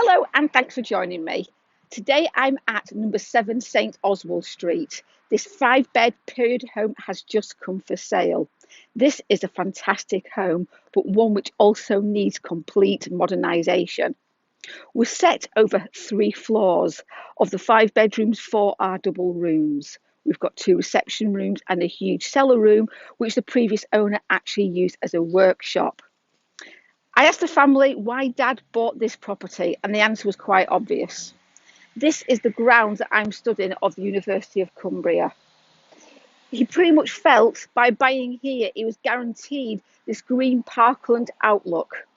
Hello and thanks for joining me. Today I'm at number 7 St Oswald Street. This 5-bed period home has just come for sale. This is a fantastic home, but one which also needs complete modernisation. We're set over 3 floors. Of the 5 bedrooms, 4 are double rooms. We've got 2 reception rooms and a huge cellar room, which the previous owner actually used as a workshop. I asked the family why Dad bought this property, and the answer was quite obvious. This is the grounds that I'm studying of the University of Cumbria. He pretty much felt by buying here, he was guaranteed this green parkland outlook.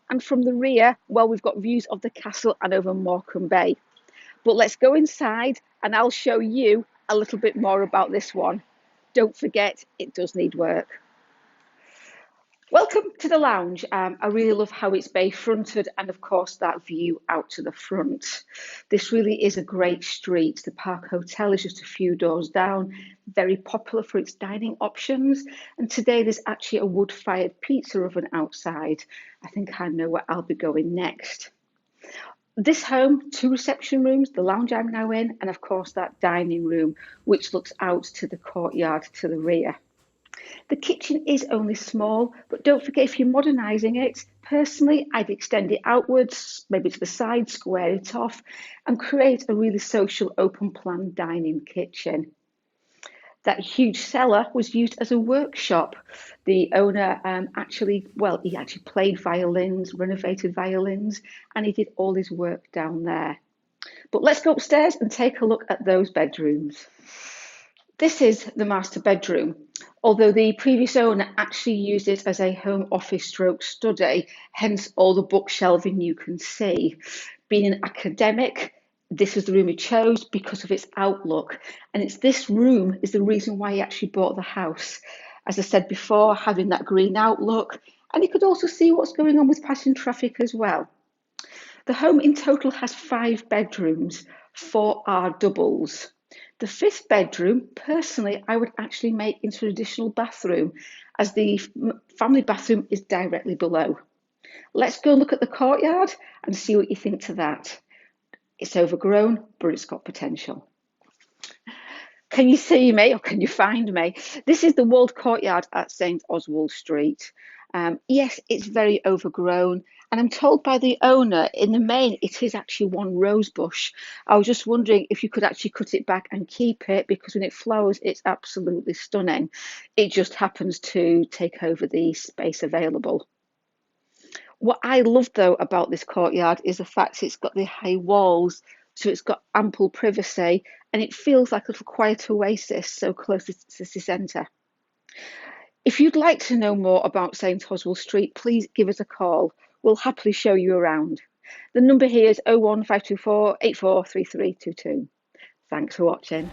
And from the rear, well, we've got views of the castle and over Morecambe Bay. But let's go inside and I'll show you a little bit more about this one. Don't forget, it does need work. Welcome to the lounge. I really love how it's bay fronted and of course that view out to the front. This really is a great street. The Park Hotel is just a few doors down, very popular for its dining options. And today there's actually a wood-fired pizza oven outside. I think I know where I'll be going next. This home, 2 reception rooms, the lounge I'm now in, and of course that dining room, which looks out to the courtyard to the rear. The kitchen is only small, but don't forget if you're modernising it, personally, I'd extend it outwards, maybe to the side, square it off, and create a really social open plan dining kitchen. That huge cellar was used as a workshop. The owner actually played violins, renovated violins, and he did all his work down there. But let's go upstairs and take a look at those bedrooms. This is the master bedroom, although the previous owner actually used it as a home office stroke study, hence all the bookshelving you can see. Being an academic, this was the room he chose because of its outlook, and it's this room is the reason why he actually bought the house. As I said before, having that green outlook, and he could also see what's going on with passing traffic as well. The home in total has 5 bedrooms, 4 are doubles. The 5th bedroom, personally, I would actually make into an additional bathroom, as the family bathroom is directly below. Let's go and look at the courtyard and see what you think to that. It's overgrown, but it's got potential. Can you see me or can you find me? This is the walled courtyard at St Oswald Street. Yes, it's very overgrown, and I'm told by the owner in the main it is actually one rose bush. I was just wondering if you could actually cut it back and keep it, because when it flowers it's absolutely stunning. It just happens to take over the space available. What I love though about this courtyard is the fact it's got the high walls, so it's got ample privacy and it feels like a little quiet oasis so close to the city centre. If you'd like to know more about St Oswald Street, please give us a call. We'll happily show you around. The number here is 01524 843322. Thanks for watching.